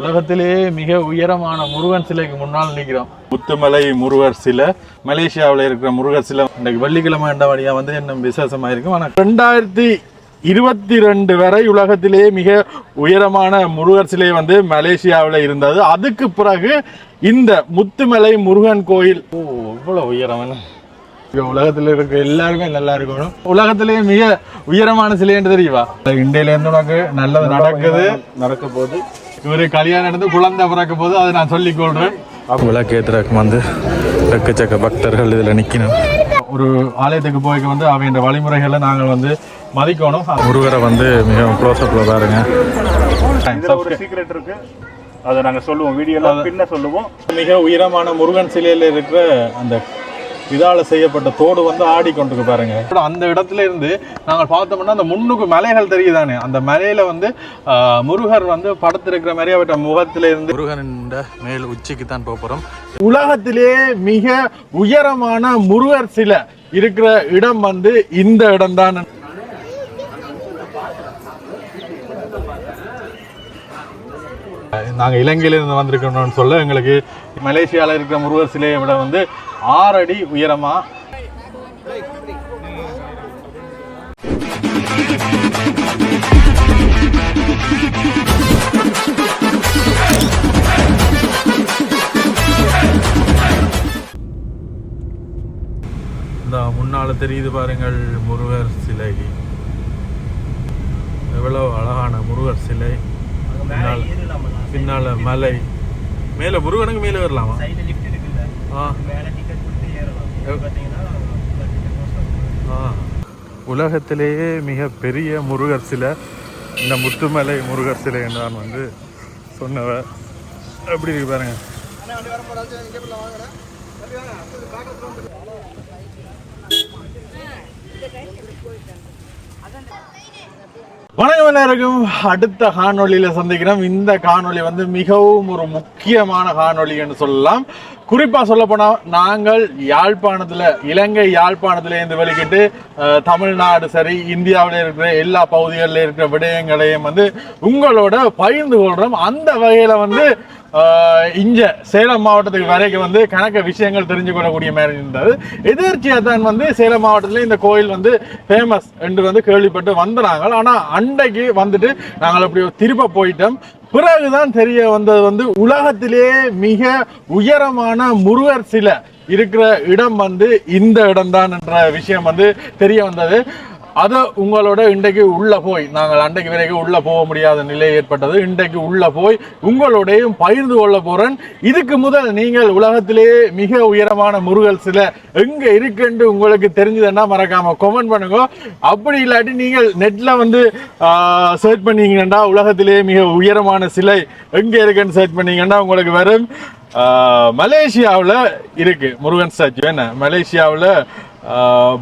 உலகத்திலேயே மிக உயரமான முருகன் சிலைக்கு முன்னால் நிற்கிறோம். முத்துமலை முருகர் சிலை, மலேசியாவில் இருக்கிற முருகர் சிலை. இன்றைக்கு வெள்ளிக்கிழமை வழியாக வந்து இன்னும் விசேஷமாக இருக்கும். ஆனால் 2022 வரை உலகத்திலேயே மிக உயரமான முருகர் சிலை வந்து மலேசியாவில் இருந்தது. அதுக்கு பிறகு இந்த முத்துமலை முருகன் கோயில் இவ்வளோ உயரம். உலகத்தில் இருக்க எல்லாருமே நல்லா இருக்கணும். உலகத்திலேயே மிக உயரமான சிலை என்று தெரியுவா? இந்தியிலேருந்து உனக்கு நல்லது நடக்க போது இவரு கல்யாணம் நடந்து குழந்தை பிறக்க போது அதை நான் சொல்லிக் கொள்றேன். விளக்கேற்றுறதுக்கு வந்து எக்கச்சக்க பக்தர்கள் இதில் நிற்கணும். ஒரு ஆலயத்துக்கு போய்க்கு வந்து அவைன்ற வழிமுறைகளை நாங்கள் வந்து மதிக்கணும். முருகரை வந்து மிக க்ளோஸ்அப்பில் பாருங்க. ஒரு சீக்ரெட் இருக்கு, அதை நாங்கள் சொல்லுவோம், வீடியோவில் பின்ன சொல்லுவோம். மிக உயரமான முருகன் சிலையில் இருக்கிற அந்த இதால செய்யப்பட்ட தோடு வந்து ஆடிக்கொண்டிருக்கு பாருங்க. அந்த இடத்துல இருந்து நாங்கள் பார்த்தோம்னா அந்த முன்னுக்கு மலைகள் தெரியுதானே, அந்த மலையில வந்து முருகர் வந்து படுத்திருக்கிற மாதிரி அவற்ற முகத்தில இருந்து முருகன் மேல் உச்சிக்கு தான் போறோம். உலகத்திலே மிக உயரமான முருகர் சிலை இருக்கிற இடம் வந்து இந்த இடம் தான். நாங்கள் இலங்கையிலிருந்து வந்திருக்கணும்னு சொல்ல எங்களுக்கு மலேசியாவில் இருக்கிற முருகர் சிலையை விட வந்து 6 அடி உயரமா. இந்த முன்னால தெரியுது பாருங்கள் முருகர் சிலை. எவ்வளவு அழகான முருகர் சிலை. பின்னால மலை, மேல முருகனுக்கு மேல வரலாமா? உலகத்திலேயே மிக பெரிய முருகர் சிலை இந்த முத்துமலை முருகர் சிலை என்று நான் வந்து சொன்னவர். எப்படி இருக்கு பாருங்க. வணக்கம் எல்லாருக்கும். அடுத்த காணொலியில சந்திக்கிறோம். இந்த காணொலி வந்து மிகவும் ஒரு முக்கியமான காணொலி என்று சொல்லலாம். குறிப்பா சொல்ல போனா நாங்கள் யாழ்ப்பாணத்துல, இலங்கை யாழ்ப்பாணத்துல இருந்து வெளிக்கிட்டு தமிழ்நாடு சரி இந்தியாவில் இருக்கிற எல்லா பகுதிகளில் இருக்கிற விடயங்களையும் வந்து உங்களோட பகிர்ந்து கொள்றோம். அந்த வகையில வந்து இங்க சேலம் மாவட்டத்துக்கு வரைக்கும் வந்து கணக்க விஷயங்கள் தெரிஞ்சு கொள்ளக்கூடிய மாதிரி இருந்தது. எதிர்ச்சியா தான் வந்து சேலம் மாவட்டத்துல இந்த கோயில் வந்து ஃபேமஸ் என்று வந்து கேள்விப்பட்டு வந்தாங்க. ஆனா அன்றைக்கு வந்துட்டு நாங்கள் அப்படி திரும்ப போயிட்டோம். பிறகுதான் தெரிய வந்தது வந்து உலகத்திலேயே மிக உயரமான முருகர் சிலை இருக்கிற இடம் வந்து இந்த இடம்தான் என்ற விஷயம் வந்து தெரிய வந்தது. அதை உங்களோட இன்றைக்கு உள்ள போய், நாங்கள் அன்றைக்கு வரைக்கும் உள்ள போக முடியாத நிலை ஏற்பட்டது. இன்றைக்கு உள்ள போய் உங்களோடையும் பகிர்ந்து கொள்ள போறேன். இதுக்கு முதல் நீங்கள் உலகத்திலேயே மிக உயரமான முருகர் சிலை எங்க இருக்குன்னு உங்களுக்கு தெரிஞ்சதுன்னா மறக்காம கமெண்ட் பண்ணுங்க. அப்படி இல்லாட்டி நீங்கள் நெட்ல வந்து சர்ச் பண்ணீங்கன்னா உலகத்திலேயே மிக உயரமான சிலை எங்க இருக்குன்னு சர்ச் பண்ணீங்கன்னா உங்களுக்கு வரும். மலேசியாவில் இருக்கு முருகன் ஸ்டாச்சு. என்ன மலேசியாவில்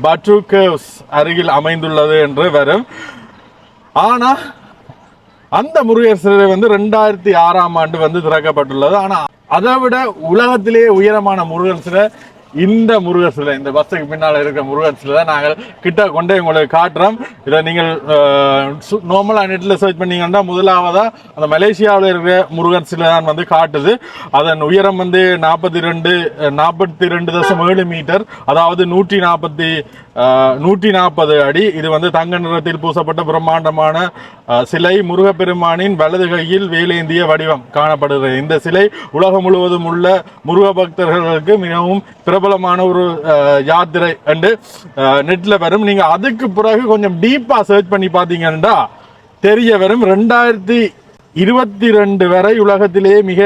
பட்டு கேவ்ஸ் அருகில் அமைந்துள்ளது என்று வரும். ஆனா அந்த முருகர் சிலை வந்து 2006ஆம் ஆண்டு வந்து திறக்கப்பட்டுள்ளது. ஆனா அதை விட உலகத்திலேயே உயரமான முருகர் சிலை இந்த முருகர் சிலை, இந்த பஸ்ஸுக்கு பின்னால் இருக்கிற முருகர் சிலை தான் நாங்கள் கிட்ட கொண்டே உங்களுக்கு காட்டுறோம். இதை நீங்கள் நார்மலாக நெட்டில் சர்ச் பண்ணீங்கன்னா முதலாவதா அந்த மலேசியாவில் இருக்கிற முருகர் சிலை தான் வந்து காட்டுது. அதன் உயரம் வந்து 42.7 மீட்டர், அதாவது 140 அடி. இது வந்து தங்க நிறத்தில் பூசப்பட்ட பிரம்மாண்டமான சிலை. முருகப்பெருமானின் வலது கையில் வேலேந்திய வடிவம் காணப்படுகிறது. இந்த சிலை உலகம் முழுவதும் உள்ள முருக பக்தர்களுக்கு மிகவும் பிரபலமான ஒரு யாத்திரை என்று நெட்ல வரும். நீங்க அதுக்கு பிறகு கொஞ்சம் டீப்பா சர்ச் பண்ணி பாத்தீங்கன்னா தெரிய வரும். 2022 வரை உலகத்திலேயே மிக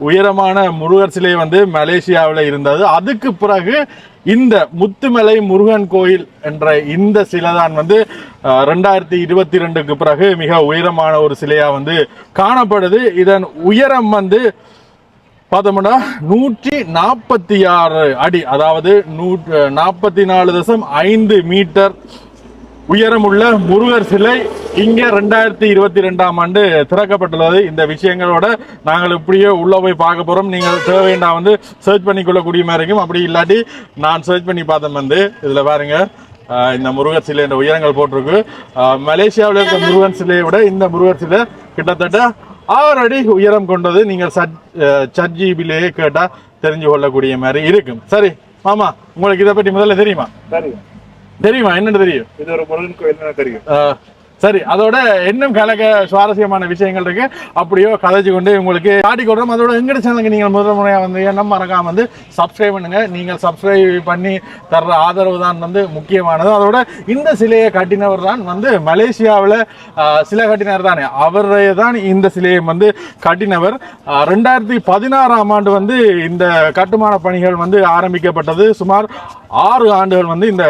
உயரமான முருகர் சிலை வந்து மலேசியாவில் இருந்தது. அதுக்கு பிறகு இந்த முத்துமலை முருகன் கோயில் என்ற இந்த சிலை தான் வந்து 2022க்கு பிறகு மிக உயரமான ஒரு சிலையா வந்து காணப்படுது. இதன் உயரம் வந்து பார்த்தோம்னா 146 அடி, அதாவது 44.5 மீட்டர் உயரமுள்ள முருகர் சிலை இங்க 2022ஆம் ஆண்டு திறக்கப்பட்டுள்ளது. இந்த விஷயங்களோட நாங்கள் இப்படியே உள்ள போய் பார்க்க போறோம். நீங்கள் தேவையா வந்து சர்ச் பண்ணி கொள்ளக்கூடிய மாதிரி இருக்கும். அப்படி இல்லாட்டி நான் சர்ச் பண்ணி பார்த்தேன் வந்து இதுல பாருங்க, இந்த முருகர் சிலை என்ற உயரங்கள் போட்டிருக்கு. மலேசியாவில் இருக்க முருகன் சிலையை விட இந்த முருகர் சிலை கிட்டத்தட்ட 6 அடி உயரம் கொண்டது. நீங்கள் ChatGPTலயே கேட்டா தெரிஞ்சு கொள்ளக்கூடிய மாதிரி இருக்கும். சரி மாமா, உங்களுக்கு இதை பற்றி முதல்ல தெரியுமா? தெரியுமா? என்னன்னு தெரியும்? இது ஒரு முருகன் கோயில் தெரியும். சரி, அதோட இன்னும் கலக்க சுவாரஸ்யமான விஷயங்கள் இருக்கு. அப்படியோ கதைச்சு கொண்டு உங்களுக்கு காட்டி கொடுறோம். அதோட எங்கட சேனலுக்கு நீங்கள் முதல் முறையாக வந்து என்ன மறக்காம வந்து சப்ஸ்கிரைப் பண்ணுங்க. நீங்கள் சப்ஸ்கிரைப் பண்ணி தர்ற ஆதரவு தான் வந்து முக்கியமானது. அதோட இந்த சிலையை கட்டினவர் தான் வந்து மலேசியாவில் சிலை கட்டினார் தானே, அவரே தான் இந்த சிலையை வந்து கட்டினவர். 2016ஆம் ஆண்டு வந்து இந்த கட்டுமான பணிகள் வந்து ஆரம்பிக்கப்பட்டது. சுமார் 6 ஆண்டுகள் வந்து இந்த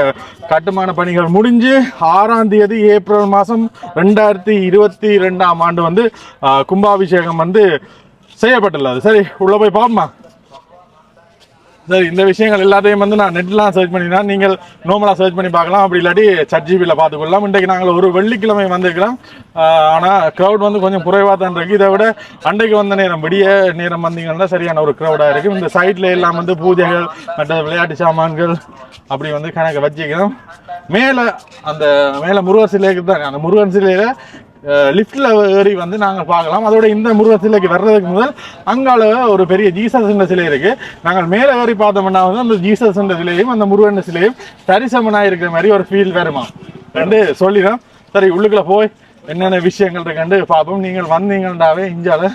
கட்டுமான பணிகள் முடிஞ்சு 6ஆம் தேதி ஏப்ரல் மாதம் 2022ஆம் ஆண்டு வந்து கும்பாபிஷேகம் வந்து செய்யப்பட்டுள்ளது. சரி, உள்ள போய் பார்ப்போமா? சரி, இந்த விஷயங்கள் எல்லாத்தையும் வந்து நான் நெட்லாம் சர்ச் பண்ணினா நீங்கள் நார்மலாக சர்ச் பண்ணி பார்க்கலாம். அப்படி இல்லாட்டி ChatGPTல பார்த்துக்கொள்ளலாம். இன்றைக்கு நாங்கள் ஒரு வெள்ளிக்கிழமை வந்திருக்கிறோம். ஆனால் க்ரௌட் வந்து கொஞ்சம் குறைவாக தான் இருக்குது. இதை விட அன்றைக்கு வந்த நேரம் விடிய நேரம் வந்தீங்கன்னா சரியான ஒரு க்ரௌடாக இருக்கும். இந்த சைட்டில் எல்லாம் வந்து பூஜைகள் மற்ற விளையாட்டு சாமான்கள் அப்படி வந்து கணக்கு வச்சுக்கிறோம். மேலே அந்த மேலே முருகன் சிலைக்கு தான், அந்த முருகன் சிலையில் லிஃப்டில் ஏறி வந்து நாங்கள் பார்க்கலாம். அதோட இந்த முருகன் சிலைக்கு வர்றதுக்கு முதல் அங்கால ஒரு பெரிய ஜீசஸ் சிலை இருக்குது. நாங்கள் மேலே ஏறி பார்த்தோம்னா வந்து அந்த ஜீசஸ் சிலையும் அந்த முருகன் சிலையும் சரிசமனாக இருக்கிற மாதிரி ஒரு ஃபீல் வருமா ரெண்டு சொல்லிடும். சரி, உள்ளுக்குள்ள போய் என்னென்ன விஷயங்கள் இருக்குன்னு பார்ப்போம். நீங்கள் வந்தீங்கன்னாவே இஞ்சால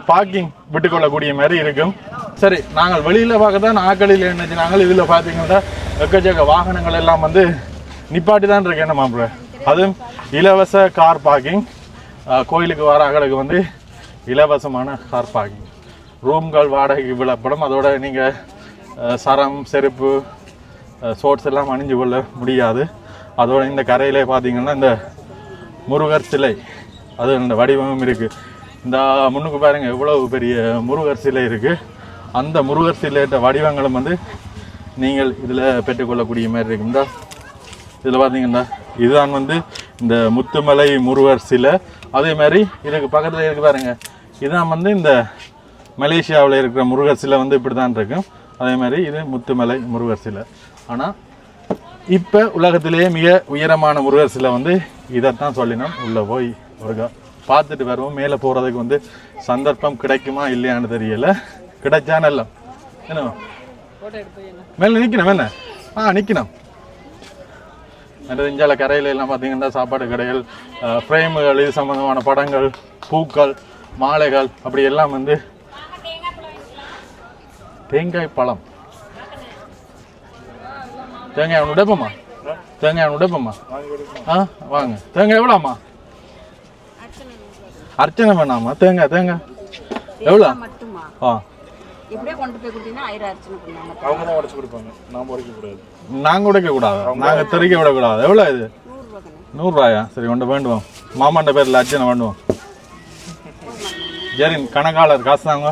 பார்க்கிங் விட்டுக்கொள்ளக்கூடிய மாதிரி இருக்கும். சரி, நாங்கள் வெளியில் பார்க்க தான் ஆக்களில் என்னச்சு, நாங்கள் இதில் பார்த்தீங்கன்னா எக்கச்சக்க வாகனங்கள் எல்லாம் வந்து நிப்பாட்டி தான் இருக்கு. என்ன மாப்பிள்ள, அதுவும் இலவச கார் பார்க்கிங். கோயிலுக்கு வர அகலுக்கு வந்து இலவசமான கார் பார்க்கிங். ரூம்கள் வாடகைக்கு விடப்படும். அதோட நீங்கள் சரம், செருப்பு, ஷோர்ட்ஸ் எல்லாம் அணிஞ்சு கொள்ள முடியாது. அதோட இந்த கரையிலே பார்த்தீங்கன்னா இந்த முருகர் சிலை, அது அந்த வடிவமும் இருக்குது. இந்த முன்னுக்கு பாருங்க எவ்வளவு பெரிய முருகர் சிலை இருக்குது. அந்த முருகர் சிலையிட்ட வடிவங்களும் வந்து நீங்கள் இதில் பெற்றுக்கொள்ளக்கூடிய மாதிரி இருக்கும். இந்த இதில் பார்த்தீங்கன்னா இதுதான் வந்து இந்த முத்துமலை முருகர் சிலை. அதே மாதிரி இதுக்கு பக்கத்தில் இருக்கு பாருங்க, இதுதான் வந்து இந்த மலேசியாவில் இருக்கிற முருகர் சிலை வந்து இப்படி தான் இருக்கும். அதே மாதிரி இது முத்துமலை முருகர் சிலை. ஆனால் இப்போ உலகத்திலேயே மிக உயரமான முருகர் சிலை வந்து இதைத்தான் சொல்லினோம். உள்ளே போய் ஒரு பார்த்துட்டு வருவோம். மேலே போகிறதுக்கு வந்து சந்தர்ப்பம் கிடைக்குமா இல்லையான்னு தெரியல. கிடைச்சா நல்ல என்ன மேலே நிற்கணும் என்ன நிற்கணும். மற்ற இஞ்சால கரையில எல்லாம் பார்த்தீங்கன்னா சாப்பாடு கடைகள், ஃப்ரேமுகள், இது சம்மந்தமான படங்கள், பூக்கள், மாலைகள் அப்படி எல்லாம் வந்து தேங்காய் பழம். தேங்காய் உடைப்போம்மா, தேங்காய் உடைப்போம்மா. வாங்க. தேங்காய் எவ்வளோம்மா? அர்ச்சனை வேணாமா? தேங்காய் தேங்காய் எவ்வளோ? நாங்கள் உடைக்க கூடாது, நாங்கள் தெறிக்க விடக்கூடாது. எவ்வளோ இது? 100 ரூபாயா? சரி, கொண்டு வேண்டுவோம். மாமாண்ட பேரில் அர்ச்சனை வேண்டுவோம். சரி, கணக்காளர் காசு தாங்க.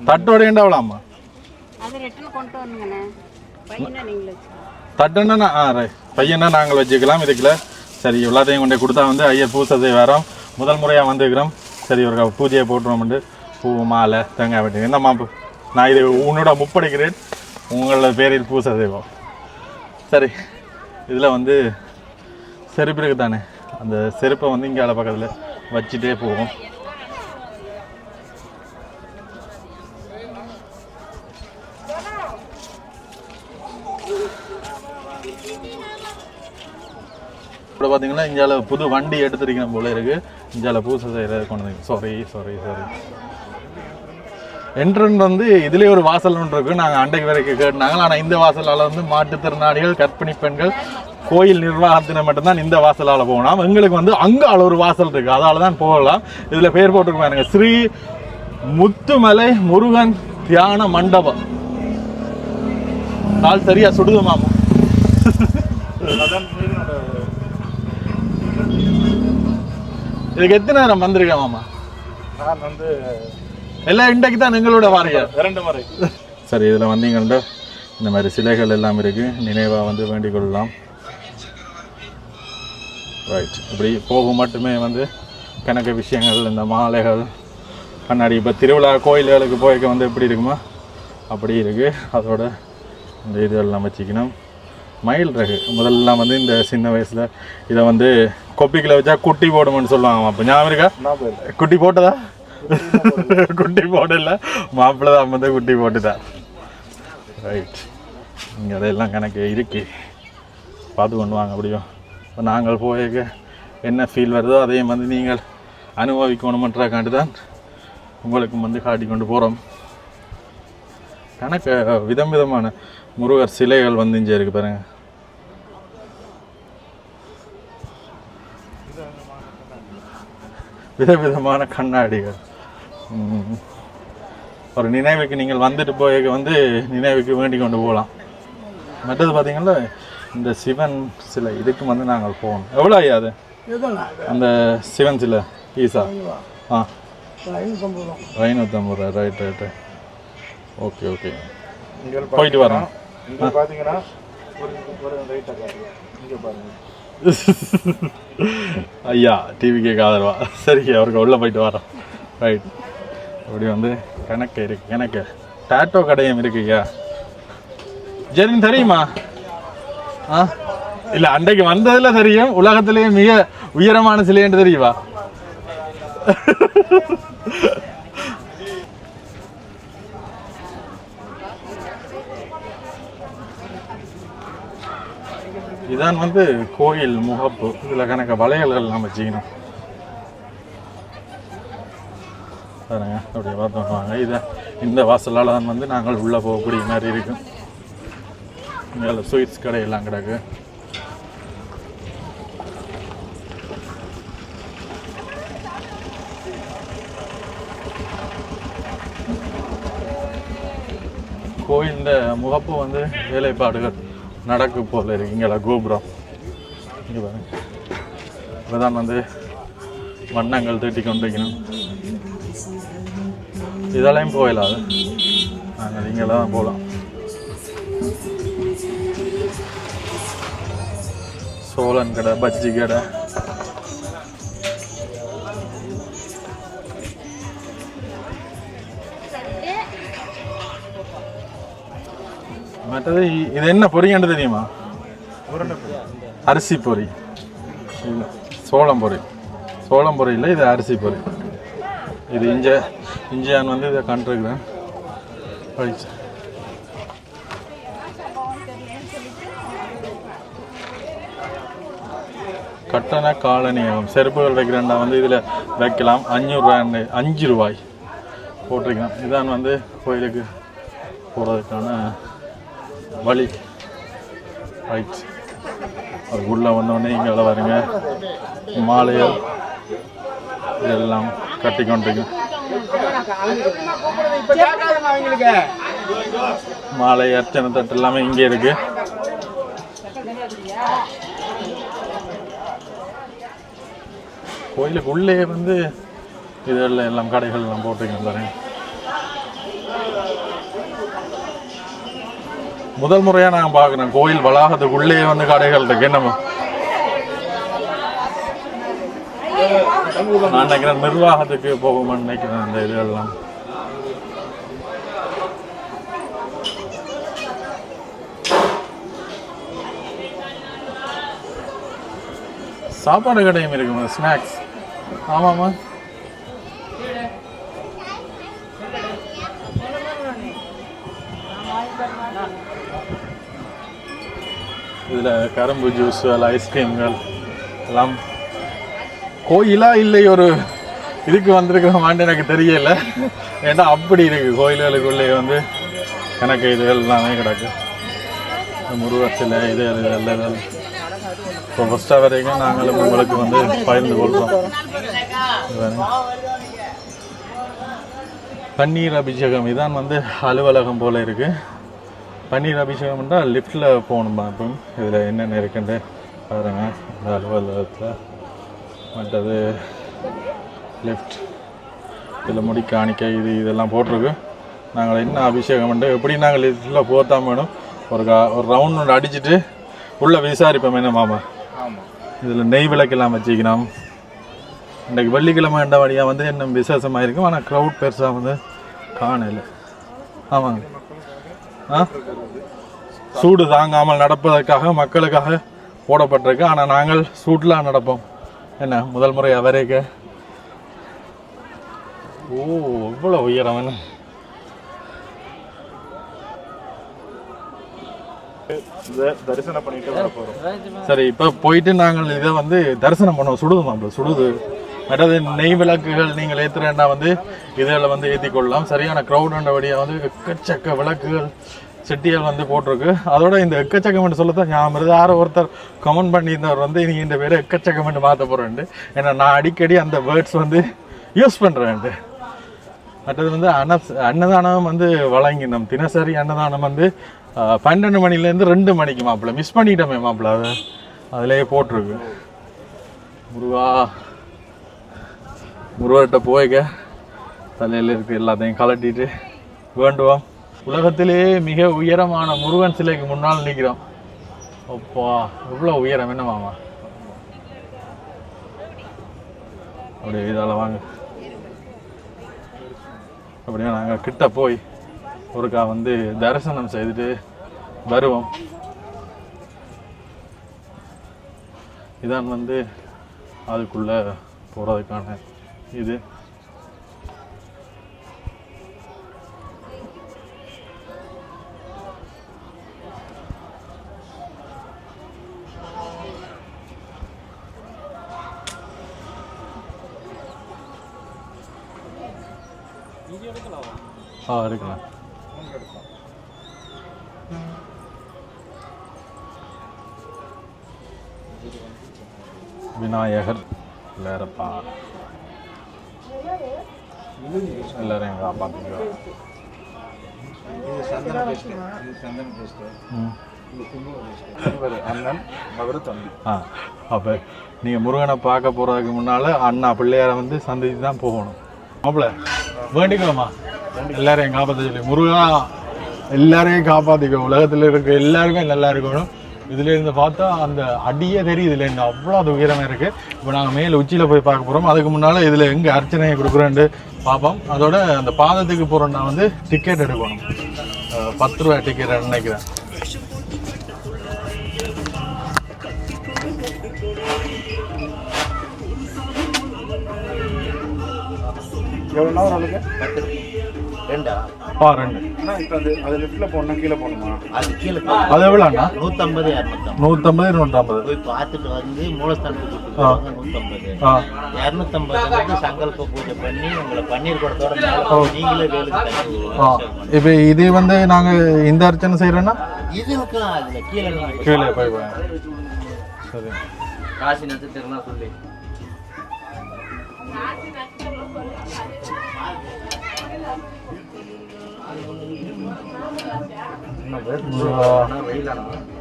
தட்டோட ஏண்டா எவ்வளோம்மா? தட்டுன்னா பையனா நாங்கள் வச்சுக்கலாம் இதுக்குள்ள. சரி, எல்லாத்தையும் கொண்டே கொடுத்தா வந்து ஐயர் பூசத்தை வரோம். முதல் முறையாக வந்துருக்கிறோம். சரி, ஒரு பூஜையை போட்டுருவோம்ட்டு பூ, மாலை, தேங்காய் வெட்டி என்ன மாப்பு, நான் இது உன்னோட முப்படைக்கிறேன், உங்களோட பேரில் பூசை செய்வோம். சரி, இதில் வந்து செருப்பு இருக்குது தானே, அந்த செருப்பை வந்து இங்கே பக்கத்தில் வச்சுட்டே போவோம். இப்போ பார்த்தீங்கன்னா இந்தியால புது வண்டி எடுத்துருக்கிற போல இருக்கு. இந்தியால பூசை செய்யறது கொண்டு வந்து சாரி என்ட்ரன் வந்து இதுலேயே ஒரு வாசல் ஒன்று இருக்கு. நாங்கள் அண்டைக்கு வரைக்கும் கேட்டாங்க. ஆனால் இந்த வாசலால் வந்து மாற்றுத்திறனாளிகள், கர்ப்பிணி பெண்கள், கோயில் நிர்வாகத்தினர் மட்டும்தான் இந்த வாசலால் போகலாம். எங்களுக்கு வந்து அங்கால ஒரு வாசல் இருக்கு, அதால தான் போகலாம். இதில் பேர் போட்டிருக்கு பாருங்க, ஸ்ரீ முத்துமலை முருகன் தியான மண்டபம். நாள் சரியா சுடுது மாமா. இதுக்கு எத்தனை நேரம் வந்திருக்கேன் மாமா? நான் வந்து எல்லாம் இன்றைக்கு தான் எங்களோட வாரியா 2 முறை. சரி, இதில் வந்தீங்கன்னா இந்த மாதிரி சிலைகள் எல்லாம் இருக்கு, நினைவாக வந்து வேண்டிக் கொள்ளலாம். ரைட், இப்படி போகும் மட்டுமே வந்து கணக்கு விஷயங்கள், இந்த மாலைகள், கண்ணாடி, இப்போ திருவிழா கோயில்களுக்கு போய்க்க வந்து எப்படி இருக்குமா அப்படி இருக்குது. அதோட இந்த இதெல்லாம் வச்சுக்கணும். மயில் ரகு முதல்லாம் வந்து இந்த சின்ன வயசில் இதை வந்து கொப்பிக்கில் வச்சா குட்டி போடுமென்னு சொல்லுவாங்க. அப்போ ஞாபகம் இருக்கா? குட்டி போட்டதா? குட்டி போடல, மாப்பிள்ளை தான் வந்து குட்டி போட்டுதான். ரைட், இங்கே அதெல்லாம் கணக்கு இருக்கு, பார்த்து கொண்டு வாங்க. அப்படியும் இப்போ நாங்கள் போய் என்ன ஃபீல் வருதோ அதையும் வந்து நீங்கள் அனுபவிக்கணுமன்றக்காண்டி தான் உங்களுக்கு வந்து காட்டி கொண்டு போகிறோம். கணக்கு விதம் விதமான முருகர் சிலைகள் வந்து இங்கே இருக்குது பாருங்க. விதவிதமான கண்ணாடிகள். ஒரு நினைவுக்கு நீங்கள் வந்துட்டு போய் வந்து நினைவுக்கு வேண்டி கொண்டு போகலாம். மற்றது பார்த்தீங்கன்னா இந்த சிவன் சிலை இதுக்கு வந்து நாங்கள் போகணும். எவ்வளோ ஐயா அது? அந்த சிவன் சிலை ஈசா 550 ரூபா. Right right. ஓகே ஓகே, போயிட்டு வரோம். பார்த்தீங்கன்னா ஐயா டிவிக்கு ஆதரவா. சரி, அவருக்கு உள்ளே போயிட்டு வரோம். ரைட், அப்படி வந்து கணக்கு இருக்கு. எனக்கு டாட்டோ கடையும் இருக்குயா. ஜெரின் தெரியுமா? இல்லை, அன்றைக்கு வந்ததில் தெரியும். உலகத்திலேயே மிக உயரமான சிலைன்னு தெரியுமா? இதான் வந்து கோயில் முகப்பு. இதில் கணக்க வளையல்கள் நம்ம வச்சுக்கணும் பாருங்க. அப்படியே பார்த்தோம். இதை இந்த வாசலால் தான் வந்து நாங்கள் உள்ளே போகக்கூடிய மாதிரி இருக்கும். இங்கே ஸ்வீட்ஸ் கடையெல்லாம் கிடக்கு. கோயில் முகப்பு வந்து வேலைப்பாடுகள் நடக்கு போல இருக்கு. இங்கே கோபுரம் இங்கே பாருங்க. இப்போதான் வந்து வண்ணங்கள் தீட்டி கொண்டிருக்கணும். இதெல்லாம் போயிடாது, நாங்கள் இங்கே தான் போகலாம். சோழன் கடை, பஜ்ஜி கடை, மற்றது இது என்ன பொரின்னு தெரியுமா? அரிசி பொரி. இல்லை, சோளம் பொரி. சோளம் பொரி இல்லை, இது அரிசி பொரி. இது இஞ்சியான் வந்து இதை கண்டிருக்கிறேன். படிச்சு கட்டண காலனியம். செருப்புகள் வைக்கிறேன்டா வந்து இதில் வைக்கலாம். 5 ரூபாய் போட்டிருக்கலாம். இதான் வந்து கோயிலுக்கு போகிறதுக்கான வழி. ரைட், அதுக்குள்ளே வந்தோடனே இங்கே வருங்க. மாலைகள் இதெல்லாம் கட்டி கொண்டிருக்கும். மாலை, அர்ச்சனை தட்டு எல்லாமே இங்கே இருக்கு. கோயிலுக்கு உள்ளே வந்து இதெல்லாம் எல்லாம் கடைகள் எல்லாம் போட்டிருக்கேன் பாருங்க. முதல் முறையாக நான் பார்க்குறேன் கோயில் வளாகத்துக்குள்ளே வந்து கடைகள் இருக்கு. என்னமோ நான் நினைக்கிறேன் நிர்வாகத்துக்கு போகுமான்னு நினைக்கிறேன். அந்த இதெல்லாம் சாப்பாடு கடையும் இருக்குமா? ஸ்நாக்ஸ். ஆமாம்மா, இதில் கரும்பு ஜூஸ்கள், ஐஸ்கிரீம்கள் எல்லாம். கோயிலா இல்லை ஒரு இதுக்கு வந்திருக்கிறோமான்னு எனக்கு தெரியல. ஏன்னா அப்படி இருக்குது கோயில்களுக்குள்ளே வந்து எனக்கு இதுகள் எல்லாமே கிடக்கு. முருகர் சிலை இது எல்லாம் இப்போ ஃபஸ்ட்டாக வரைக்கும் நாங்களும் உங்களுக்கு வந்து பகிர்ந்து கொள்கிறோம். பன்னீர் அபிஷேகம். இதான் வந்து அலுவலகம் போல் இருக்குது. பன்னீர் அபிஷேகம் என்றால் லிஃப்டில் போகணும் பார்ப்போம். இதில் என்னென்ன இருக்குன்ட்டு பாருங்க. இந்த அலுவலகத்தில் மற்றது லிஃப்ட், இதில் முடி காணிக்கை இதெல்லாம் போட்டிருக்கு. நாங்கள் என்ன அபிஷேகம் பண்ணி எப்படி நாங்கள் லிஃப்டில் போத்தான் வேணும். ஒரு ரவுண்ட் ஒன்று அடிச்சுட்டு உள்ளே விசாரிப்போம். என்ன மாமா, இதில் நெய் விளக்கெல்லாம் வச்சுக்கணும். இன்றைக்கு வெள்ளிக்கிழமை என்ற வழியாக வந்து என்ன விசேஷமாக இருக்கும். ஆனால் க்ரௌட் பெருசாக வந்து காணல. ஆமாங்க. சூடு தாங்காமல் நடப்பதற்காக மக்களுக்காக போடப்பட்டிருக்கு. ஆனால் நாங்கள் சூட்லாம் நடப்போம். என்ன முதல் முறை அவரேக்க இவ்வளோ உயரம் என்ன. தரிசனம் பண்ணிட்டு வர போறோம். சரி, இப்போ போயிட்டு நாங்கள் இதை வந்து தரிசனம் பண்ணுவோம். சுடுது மாப்பிள்ள சுடுது. மற்றது நெய் விளக்குகள் நீங்கள் ஏற்றுறேன்னா வந்து இதில் வந்து ஏற்றி கொள்ளலாம். சரியான க்ரௌடுன்றபடியாக வந்து எக்கச்சக்க விளக்குகள் செட்டியால் வந்து போட்டிருக்கு. அதோட இந்த எக்கச்சக்கமெண்ட் சொல்லத்தான் ஞாபகம் யாரோ ஒருத்தர் கமெண்ட் பண்ணியிருந்தவர் வந்து நீங்கள் இந்த பேரை எக்கச்சக்கமெண்ட் மாற்ற போகிறேன்ட்டு. ஏன்னா நான் அடிக்கடி அந்த வேர்ட்ஸ் வந்து யூஸ் பண்ணுறேன்ட்டு. மற்றது வந்து அன்னதானம் வந்து வழங்கினோம். தினசரி அன்னதானம் வந்து 12 மணிலேருந்து 2 மணிக்கு மாப்பிள்ள. மிஸ் பண்ணிட்டோமே மாப்பிள்ள. அது அதிலேயே போட்டிருக்கு. முருகர்கிட்ட போய்க்க தலையில் இருக்கு எல்லாத்தையும் கலட்டிட்டு வேண்டுவோம். உலகத்திலேயே மிக உயரமான முருகன் சிலைக்கு முன்னால் நிற்கிறோம். அப்பா எவ்வளோ உயரம் என்ன மாமா. அப்படியே இதால் வாங்க. அப்படியே நாங்கள் கிட்ட போய் ஒருக்கா வந்து தரிசனம் செய்துட்டு வருவோம். இதான் வந்து அதுக்குள்ளே போகிறதுக்கான இது. இருக்கலாம். விநாயகர் இல்லைப்பா, எல்லாரையும் காப்பாற்றிக்கோ. அண்ணன் அவர் தம்பி. அப்போ நீங்கள் முருகனை பார்க்க போகிறதுக்கு முன்னால் அண்ணா பிள்ளையாரை வந்து சந்திச்சு தான் போகணும். மாப்பிள்ள வேண்டிக்கோமா எல்லாரையும் காப்பாற்ற சொல்லி. முருகா எல்லாரையும் காப்பாற்றிக்கோ. உலகத்தில் இருக்க எல்லாருமே நல்லா இருக்கணும். இதுலேருந்து பார்த்தா அந்த அடியே தெரியுது இல்லைங்க, அவ்வளோ அது உயரமாக இருக்குது. இப்போ நாங்கள் மேலே உச்சியில் போய் பார்க்க போகிறோம். அதுக்கு முன்னால் இதில் எங்கே அர்ச்சனையை கொடுக்குறேன்ட்டு பார்ப்போம். அதோட அந்த பாதத்துக்கு போகிறோன்னா வந்து டிக்கெட் எடுக்கணும். 10 ரூபா டிக்கெட் நினைக்கிறேன். எவ்வளோ நேரம் ஆளுங்க? 2 அது லெஃப்ட்ல போனா கீழே போகணுமா? அது கீழே அது எவ்வளோண்ணா? 150 250 போய் பார்த்துட்டு வந்து மூலஸ்தானத்துக்கு 150 250 சங்கல்ப பூஜை பண்ணி உங்களை பன்னீர் குடத்தோட நீங்களே வேலுக்கு. இப்போ இது வந்து நாங்கள் இந்த அர்ச்சனை செய்கிறோன்னா இது இருக்கலாம். அதில் கீழே கீழே போய் சரி. காசி நட்சத்திரம்லாம் சொல்லி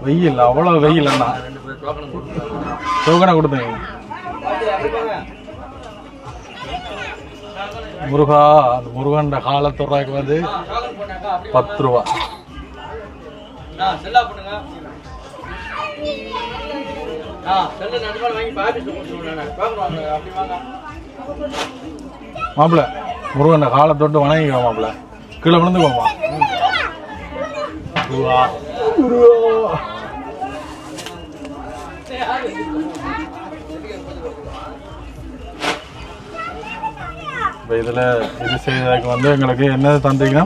வெயில் அவ்வளோ வெயில் அண்ணா. டோக்கனை கொடுத்தீங்க முருகா. அந்த முருகன் காலத்துறாக்கு வந்து 10 ரூபா. மாப்பிள்ள முருகன் காலை தொட்டு வணங்கிக்கோ மாப்பிள்ள. கீழே விழுந்துக்கோமா. இதில் இது செய்ததுக்கு வந்து எங்களுக்கு என்ன தந்தீங்கன்னா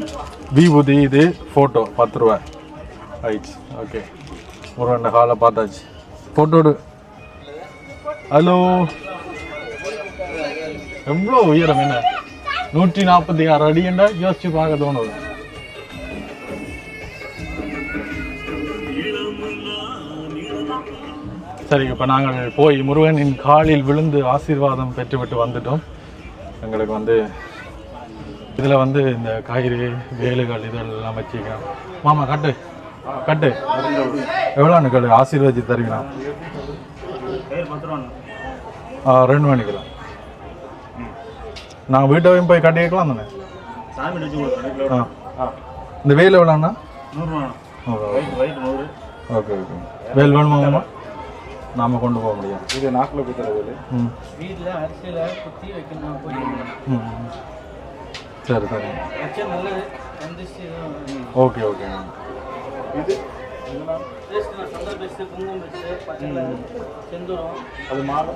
விபூதி, இது ஃபோட்டோ 10 ரூபா ஆயிடுச்சு. ஓகே, முருகன் காலை பார்த்தாச்சு. ஃபோட்டோடு ஹலோ. எவ்வளோ உயரம் என்ன, 146 அடிண்டா யோசிச்சு பார்க்க தோணுது. சரி, இப்போ நாங்கள் போய் முருகனின் காலில் விழுந்து ஆசீர்வாதம் பெற்றுவிட்டு வந்துட்டோம். எங்களுக்கு வந்து இதில் வந்து இந்த காய்கறி வேலுகள் இதெல்லாம் வச்சுக்கலாம். மாமா கட்டு கட்டு எவ்வளோன்னு கேளு, ஆசீர்வதிச்சு தருவீங்களா? 2 மணிக்கலாம். நாங்கள் வீட்டையும் போய் கட்டி வைக்கலாம் தானே. இந்த வேல் எவ்வளோண்ணா? 100. Okay okay. வேல் வேணுமா? நாம கொண்டு போக முடியும். இது நாக்கில் குத்துற வேல். வீட்டில் அரிசியில் குத்தி வைக்கணும். சரி சரி. நல்லது. Okay okay. இது அது மாலை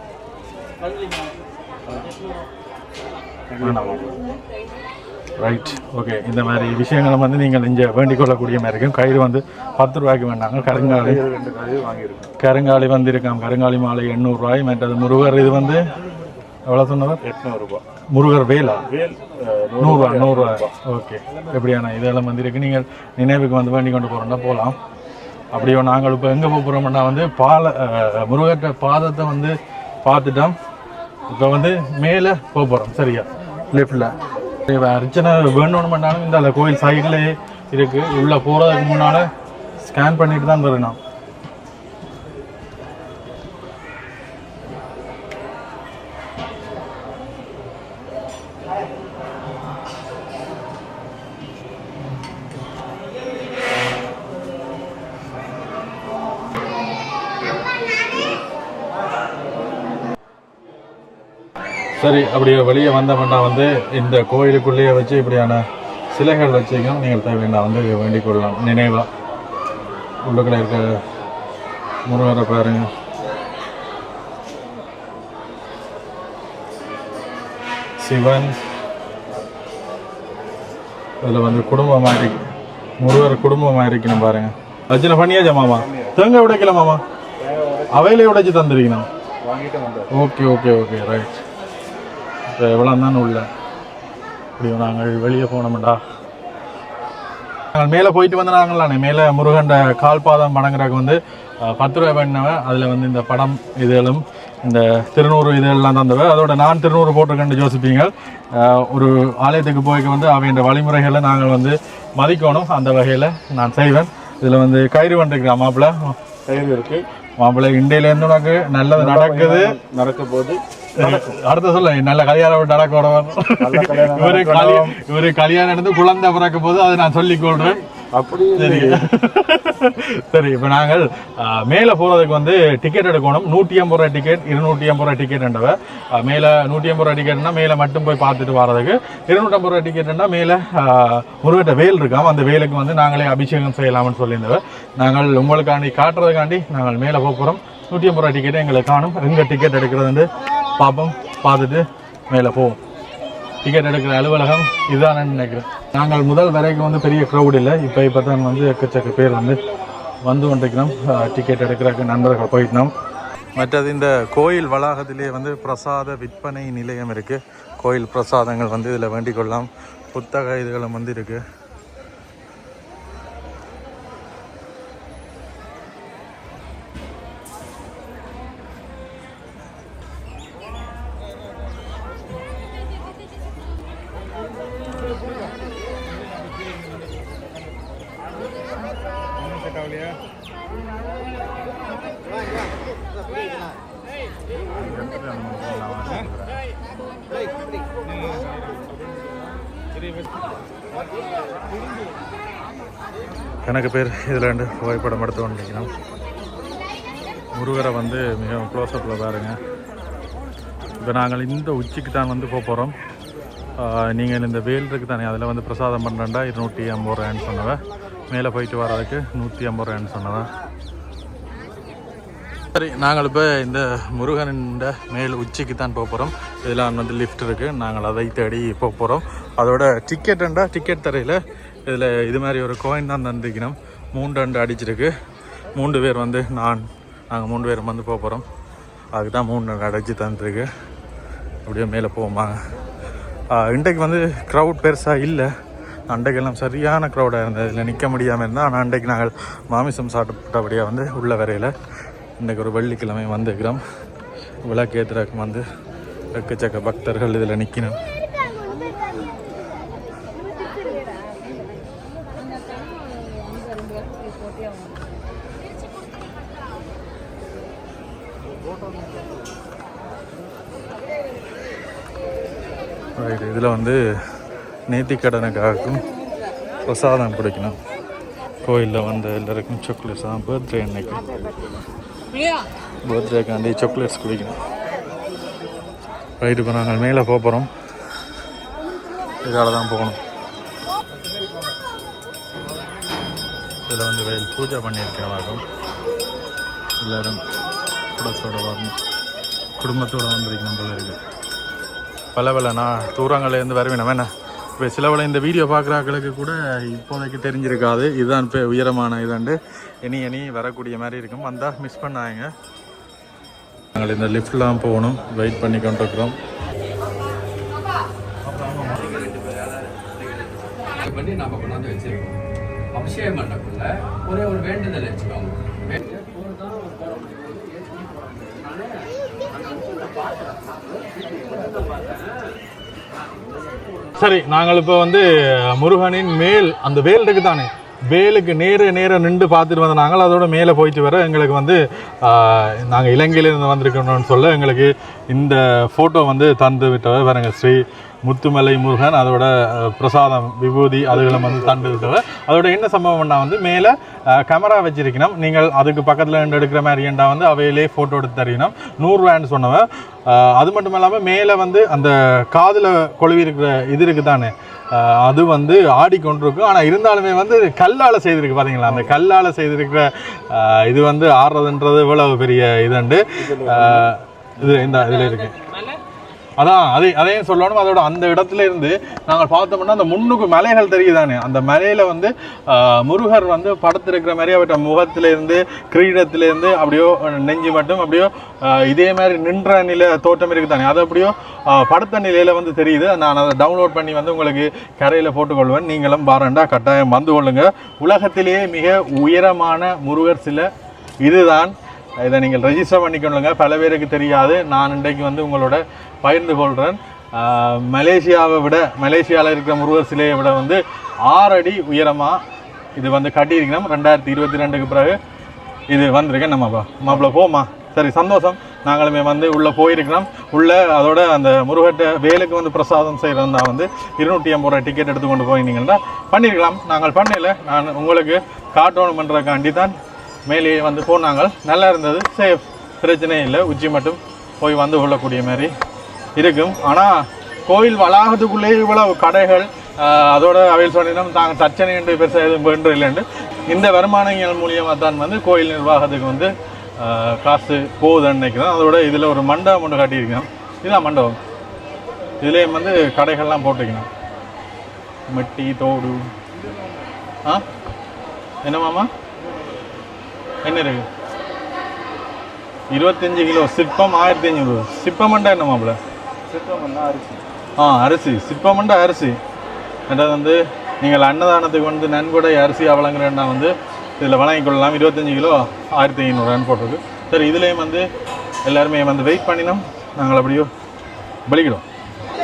ரைட் ஓகே. இந்த மாதிரி விஷயங்களை வந்து நீங்கள் இங்கே வேண்டிக் கொள்ளக்கூடிய மாதிரி இருக்கும். கயிறு வந்து 10 ரூபாய்க்கு வேண்டாங்க. கருங்காலி 2 காய் வாங்கியிருக்கோம். கருங்காலி வந்து இருக்காம். கருங்காலி மாலை 800 ரூபாய். மற்றது முருகர் இது வந்து எவ்வளோ சொன்னது? 800 ரூபாய். முருகர் வேலா வேல் 100 ரூபா. ஓகே. எப்படியான இதெல்லாம் வந்து இருக்குது. நீங்கள் நினைவுக்கு வந்து வேண்டி கொண்டு போகிறோம்னா போகலாம். அப்படியோ நாங்கள் இப்போ எங்கே போக போகிறோம்னா வந்து முருகற்ற பாதத்தை வந்து பார்த்துட்டோம். இப்போ வந்து மேலே போக போகிறோம். சரியா லெஃப்டில் அர்ச்சனை வேணும்னாலும் இந்த கோயில் சைட்லேயே இருக்குது. உள்ளே போகிறதுக்கு முன்னால் ஸ்கேன் பண்ணிட்டு தான் வரணும். சரி, அப்படியே வெளியே வந்தோம்னா வந்து இந்த கோயிலுக்குள்ளேயே வச்சு இப்படியான சிலைகள் வச்சுக்கணும். நீங்கள் தேவையான வந்து வேண்டிக் கொள்ளலாம். நினைவா உள்ளுக்குள்ள இருக்க முருகரை பாருங்க. சிவன் இதில் வந்து குடும்பமாக இருக்கு. முருகர் குடும்பமாக இருக்கணும் பாருங்க. அர்ச்சனை பண்ணியாச்சா மாமா? தேங்காய் உடைக்கல மாமா? அவையிலே உடைச்சி தந்துருக்கணும். Okay okay okay right. இப்போ எவ்வளோ தானே உள்ள இப்படி நாங்கள் வெளியே போனோம்டா. நாங்கள் மேலே போயிட்டு வந்து நாங்களாண்ணே மேலே முருகன் கால்பாதம் வணங்குறதுக்கு வந்து 10 ரூபாய் பண்ணவன். அதில் வந்து இந்த படம் இதெல்லாம் இந்த திருநூறு இதெல்லாம் தந்தவ. அதோட நான் திருநூறு போட்டிருக்கேன் யோசிப்பீங்க. ஒரு ஆலயத்துக்கு போய்க்கு வந்து அவையோட வழிமுறைகளை நாங்கள் வந்து மதிக்கணும். அந்த வகையில் நான் செய்வேன். இதில் வந்து கயிறு வந்துருக்கிறேன். மாப்பிள்ளை கயிறு இருக்குது. மாப்பிள்ளை இண்டையிலேருந்து உனக்கு நல்லது நடக்குது. நடக்க போது அடுத்த சொல்ல நல்ல கல்யாணம் நடக்கணும். இவரு கல்யாணம் நடந்து குழந்தை பிறக்க போது அதை நான் சொல்லிக் கொள்றேன். அப்படி சரி சரி. இப்போ நாங்கள் மேலே போகிறதுக்கு வந்து டிக்கெட் எடுக்கணும். 150 ரூபா டிக்கெட், 250 ரூபா டிக்கெட்ன்றவ. மேலே 150 ரூபா டிக்கெட்னா மேலே மட்டும் போய் பார்த்துட்டு வர்றதுக்கு. 250 ரூபா டிக்கெட்னா மேலே முருகட்ட வேல் இருக்காம அந்த வேலுக்கு வந்து நாங்களே அபிஷேகம் செய்யலாம்னு சொல்லியிருந்தவ. நாங்கள் உங்களுக்காண்டி காட்டுறதுக்காண்டி நாங்கள் மேலே போக போகிறோம். 150 ரூபா டிக்கெட்டை எங்களுக்கு காணும். எங்கே டிக்கெட் எடுக்கிறது வந்து பார்ப்போம். பார்த்துட்டு மேலே போவோம். டிக்கெட் எடுக்கிற அலுவலகம் இதுதான் நினைக்கிறேன். நாங்கள் முதல் வரைக்கும் வந்து பெரிய க்ரௌட் இல்லை. இப்போ தான் வந்து எக்கச்சக்க பேர் வந்து கொண்டிருக்கிறோம். டிக்கெட் எடுக்கிறதுக்கு நண்பர்கள் போயிட்டோம். மற்றது இந்த கோயில் வளாகத்திலே வந்து பிரசாத விற்பனை நிலையம் இருக்குது. கோயில் பிரசாதங்கள் வந்து இதில் வேண்டிக் கொள்ளலாம். புத்தக இதுகளும் வந்து இருக்குது. கணக்கு பேர் இதில் ரெண்டு புகைப்படம் எடுத்து வந்துக்கணும். முருகரை வந்து மிகவும் க்ளோஸ்அப்பில் பாருங்க. இப்போ நாங்கள் இந்த உச்சிக்கு தான் வந்து போக போகிறோம். நீங்கள் இந்த வேல் இருக்குது தானே, அதில் வந்து பிரசாதம் பண்ணுறேன்டா 250 ரூபான்னு சொன்னவன். மேலே போயிட்டு வர்றதுக்கு 150 ரூபான்னு சொன்னவன். சரி, நாங்கள் இப்போ இந்த முருகனின் மேல் உச்சிக்கு தான் போக போகிறோம். இதில் வந்து லிஃப்ட் இருக்குது. நாங்கள் அதை தேடி போக போகிறோம். அதோட டிக்கெட்டுண்டா டிக்கெட் தரையில் இதில் இது மாதிரி ஒரு கோயின் தான் தந்துக்கணும். 3 அடிச்சிருக்கு. 3 பேர் வந்து நாங்கள் 3 பேர் வந்து போக போகிறோம். அதுக்கு தான் 3 அடிச்சு தந்துருக்கு. அப்படியே மேலே போவோமா. இன்றைக்கு வந்து க்ரௌட் பெருசாக இல்லை. அன்றைக்கெல்லாம் சரியான க்ரௌடாக இருந்தது. இதில் நிற்க முடியாமல் இருந்தால். ஆனால் அன்றைக்கு நாங்கள் மாமிசம் சாப்பிட்டபடியாக வந்து உள்ள வரையில் இன்றைக்கு ஒரு வெள்ளிக்கிழமை வந்துக்கிறோம். விளக்கேற்றுறதுக்கு வந்து எக்கச்சக்க பக்தர்கள் இதில் நிற்கணும். இதில் வந்து நேர்த்திக்கடனுக்காகவும் பிரசாதம் பிடிக்கணும். கோயிலில் வந்து எல்லாருக்கும் சாக்லேட்ஸ் தான். பர்த்டே அன்னைக்கு பர்த்டேக்காண்டி சாக்லேட்ஸ் குடிக்கணும். ரைட்டு, இப்போ நாங்கள் மேலே போக போகிறோம். இதால் தான் போகணும். இதில் வந்து வேல் பூஜை பண்ணியிருக்கிறவாகும். எல்லோரும் குடும்பத்தோடு வரணும், குடும்பத்தோடு வந்திருக்கணும் போல இருக்குது. பல நான் தூரங்கள்லேருந்து வருவேன் வேணா. இப்போ சிலவளை இந்த வீடியோ பார்க்குறாக்களுக்கு கூட இப்போதைக்கு தெரிஞ்சிருக்காது. இதுதான் இப்போ உயரமான இதாண்டு இனி வரக்கூடிய மாதிரி இருக்கும். வந்தால் மிஸ் பண்ணாங்க. நாங்கள் இந்த லிஃப்ட்லாம் போகணும், வெயிட் பண்ணி கொண்டிருக்கிறோம். பண்ணி நாம கொண்டாந்து வச்சிருக்கோம். அபிஷேகம் பண்ணக்குள்ள ஒரே ஒரு வேண்டுதல் வச்சுக்கோங்க. சரி, நாங்கள் இப்போ வந்து முருகனின் மேல் அந்த வேல் இருக்கு தானே, வேலுக்கு நேர நின்று பார்த்துட்டு வந்த நாங்கள் அதோட மேலே போயிட்டு வர எங்களுக்கு வந்து நாங்கள் இலங்கையிலேருந்து வந்திருக்கணும்னு சொல்ல எங்களுக்கு இந்த ஃபோட்டோ வந்து தந்து விட்டவர் பாருங்க, ஸ்ரீ முத்துமலை முருகன். அதோட பிரசாதம் விபூதி அதுகளை வந்து தந்து விட்டவர். அதோட என்ன சம்பவம்னா வந்து மேலே கேமரா வச்சிருக்கணும். நீங்கள் அதுக்கு பக்கத்தில் நின்று எடுக்கிற மாதிரிண்டா வந்து அவையிலே ஃபோட்டோ எடுத்து தரணும். 100 ரூபான்னு சொன்னவன். அது மட்டும் இல்லாமல் மேலே வந்து அந்த காதில் கொழுவி இருக்கிற இது இருக்குது தானே, அது வந்து ஆடிக்கொண்டிருக்கும். ஆனால் இருந்தாலுமே வந்து கல்லால் செய்திருக்கு பார்த்தீங்களா, அந்த கல்லால் செய்திருக்கிற இது வந்து ஆடுறதுன்றது இவ்வளவு பெரிய இதுண்டு. இது இந்த இதில் இருக்கு. அதான் அதையும் சொல்லணும். அதோட அந்த இடத்துல இருந்து நாங்கள் பார்த்தோம்னா அந்த முன்னுக்கு மலைகள் தெரியுதானே, அந்த மலையில வந்து முருகர் வந்து படுத்திருக்கிற மாதிரி அவர்கிட்ட முகத்திலேருந்து கிரீடத்திலேருந்து அப்படியோ நெஞ்சு மட்டும் அப்படியோ இதே மாதிரி நின்ற நிலை தோட்டம் இருக்குதானே, அது அப்படியோ படுத்த நிலையில வந்து தெரியுது. நான் அதை டவுன்லோட் பண்ணி வந்து உங்களுக்கு கரையில் போட்டுக்கொள்வேன். நீங்களும் பாருண்டா கட்டாயம் வந்து கொள்ளுங்க. உலகத்திலேயே மிக உயரமான முருகர் சிலை இதுதான். இதை நீங்கள் ரெஜிஸ்டர் பண்ணிக்கொள்ளுங்க. பல பேருக்கு தெரியாது. நான் இன்றைக்கு வந்து உங்களோட பகிர்ந்து கொள்கிறேன். மலேசியாவில் இருக்கிற முருகர் சிலையை விட வந்து 6 அடி உயரமாக இது வந்து கட்டியிருக்கணும். 2022க்கு பிறகு இது வந்திருக்கேன். நம்ம மாப்பிள்ள போமா, சரி சந்தோஷம். நாங்களுமே வந்து உள்ளே போயிருக்கிறோம். உள்ளே அதோட அந்த முருகட்ட வேலுக்கு வந்து பிரசாதம் செய்கிறதா வந்து 250 ரூபா டிக்கெட் எடுத்துக்கொண்டு போயிருந்தீங்கன்னா பண்ணியிருக்கலாம். நாங்கள் பண்ணல, நான் உங்களுக்கு காட்டணும் பண்ணுறதுக்காண்டி தான் மேலே வந்து போனாங்க. நல்லா இருந்தது, சேஃப், பிரச்சனையே இல்லை. உச்சி மட்டும் போய் வந்து கொள்ளக்கூடிய மாதிரி இருக்கும். ஆனால் கோயில் வளாகத்துக்குள்ளே இவ்வளவு கடைகள் அதோட அவையில் சொன்னால் தாங்கள் தச்சனை என்று பெருசாக எதுவும் வேண்டு இல்லைண்டு இந்த வருமானங்கள் மூலியமாக தான் வந்து கோயில் நிர்வாகத்துக்கு வந்து காசு போகுதுன்னு நினைக்கிறோம். அதோட இதில் ஒரு மண்டபம் ஒன்று காட்டியிருக்கோம். இதுதான் மண்டபம். இதுலேயும் வந்து கடைகள்லாம் போட்டிருக்கணும். மெட்டி தோடு என்னமாம்மா என்ன இருக்கு? 25 கிலோ சிற்பம் 1500. சிப்பமண்டா என்ன மாப்பிள்ள? சிற்பமண்டா அரிசி. அரிசி சிப்பமண்டா அரிசி. அதாவது வந்து நீங்கள் அன்னதானத்துக்கு வந்து நன்கொடை அரிசி வழங்குறேன்னா வந்து இதில் வழங்கி கொள்ளலாம். 25 கிலோ 1500 போட்டிருக்கு. சரி, இதுலேயும் வந்து எல்லாருமே வந்து வெயிட் பண்ணினோம். நாங்கள் அப்படியோ பலிக்கிடும்.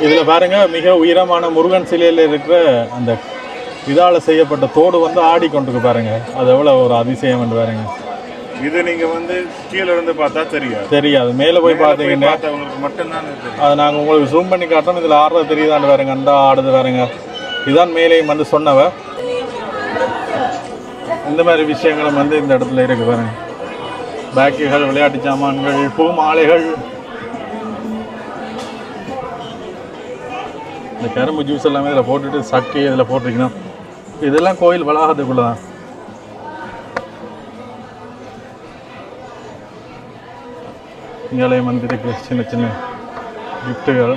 இதில் பாருங்கள், மிக உயரமான முருகன் சிலையில் இருக்கிற அந்த இதால் செய்யப்பட்ட தோடு வந்து ஆடிக்கொண்டிருக்கு பாருங்கள். அது எவ்வளோ ஒரு அதிசயம் என்று பாருங்க. இது நீங்க வந்து கீழே இருந்து பார்த்தா தெரியாது. மேலே போய் பார்த்தீங்கன்னா மட்டும்தான் அதை நாங்கள் உங்களுக்கு ஜூம் பண்ணி காட்டுறோம். இதில் ஆடுறது தெரியுதான்னு பாருங்க, அந்த ஆடுது பாருங்க. இதுதான் மேலேயும் வந்து சொன்னவ. இந்த மாதிரி விஷயங்களும் வந்து இந்த இடத்துல இருக்கு பாருங்க. பேக்குகள், விளையாட்டு சாமான்கள், பூ மாலைகள், இந்த கரும்பு ஜூஸ் எல்லாமே இதில் போட்டுட்டு சக்கை இதில் போட்டிருக்கணும். இதெல்லாம் கோயில் வளாகத்துக்குள்ள தான். இங்கேயும் வந்து இருக்கு சின்ன சின்ன கிஃப்ட்டுகள்.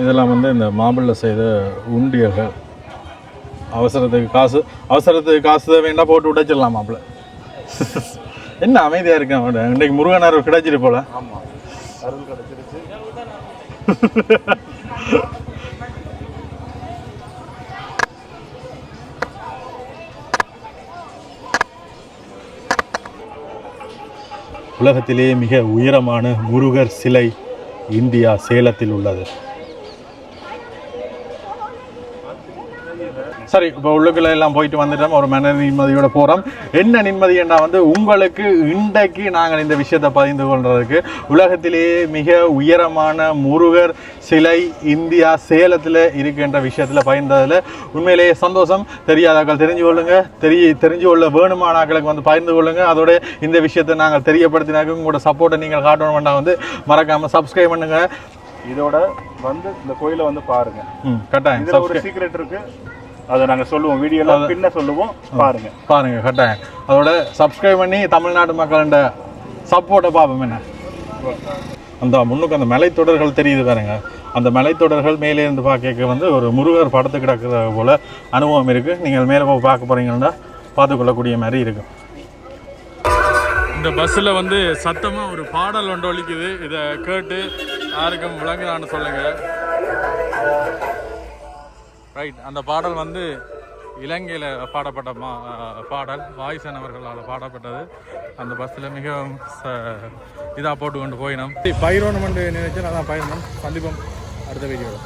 இதெல்லாம் வந்து இந்த மாம்பிளில் செய்த உண்டியல்கள். அவசரத்துக்கு காசு வேண்டாம், போட்டு உடைச்சிடலாம் மாப்பிள்ள. என்ன அமைதியாக இருக்கேன் அவட. இன்றைக்கு முருகன் அருள் கிடைச்சிட்டு போல. ஆமாம், அருள் கிடைச்சிருச்சு. உலகத்திலே மிக உயரமான முருகர் சிலை இந்தியா சேலத்தில் உள்ளது. சரி, இப்போ உள்ளுக்குள்ள எல்லாம் போயிட்டு வந்துட்டோம். ஒரு மன நிம்மதியோட போகிறோம். என்ன நிம்மதி என்றால் வந்து உங்களுக்கு இன்றைக்கு நாங்கள் இந்த விஷயத்தை பகிர்ந்து கொள்றதுக்கு உலகத்திலேயே மிக உயரமான முருகர் சிலை இந்தியா சேலத்தில் இருக்கின்ற விஷயத்தில் பகிர்ந்ததில் உண்மையிலேயே சந்தோஷம். தெரியாதாக்கள் தெரிஞ்சு கொள்ளுங்க, தெரிஞ்சு கொள்ள வேணுமானாக்களுக்கு வந்து பகிர்ந்து கொள்ளுங்க. அதோட இந்த விஷயத்தை நாங்கள் தெரியப்படுத்தினாக்க உங்களோட சப்போர்ட்டை நீங்கள் காட்டணும்னா வந்து மறக்காமல் சப்ஸ்கிரைப் பண்ணுங்க. இதோட வந்து இந்த கோயிலை வந்து பாருங்க. கட்டாயம். இதுல ஒரு சீக்ரெட் இருக்கு, அதை நாங்க சொல்லுவோம் வீடியோல பின்ன சொல்லுவோம், பாருங்க கட்டாயம். அதோட சப்ஸ்கிரைப் பண்ணி தமிழ்நாட்டு மக்களோட சப்போர்ட்டை பார்ப்போம். என்ன அந்த முன்னுக்கு அந்த மலைத்தொடர்கள் தெரியுது பாருங்க, அந்த மலைத்தொடர்கள் மேலே இருந்து பார்க்க வந்து ஒரு முருகர் படத்து கிடக்குற போல அனுபவம் இருக்கு. நீங்கள் மேலே போய் பார்க்க போறீங்கன்னா பார்த்துக்கொள்ளக்கூடிய மாதிரி இருக்கு. இந்த பஸ்ஸில் வந்து சத்தமாக ஒரு பாடல் ஒன்று ஒலிக்குது. இதை கேட்டு யாருக்கும் விளங்குதான்னு சொல்லுங்க. ரைட், அந்த பாடல் வந்து இலங்கையில் பாடப்பட்ட பாடல், வாய்சன் அவர்களால் பாடப்பட்டது. அந்த பஸ்ஸில் மிகவும் இதாக போட்டு கொண்டு போயினோம். பயிரோணும் நினைச்சு நான் தான் பயிரணும். சந்திப்போம் அடுத்த வீடியோவில்.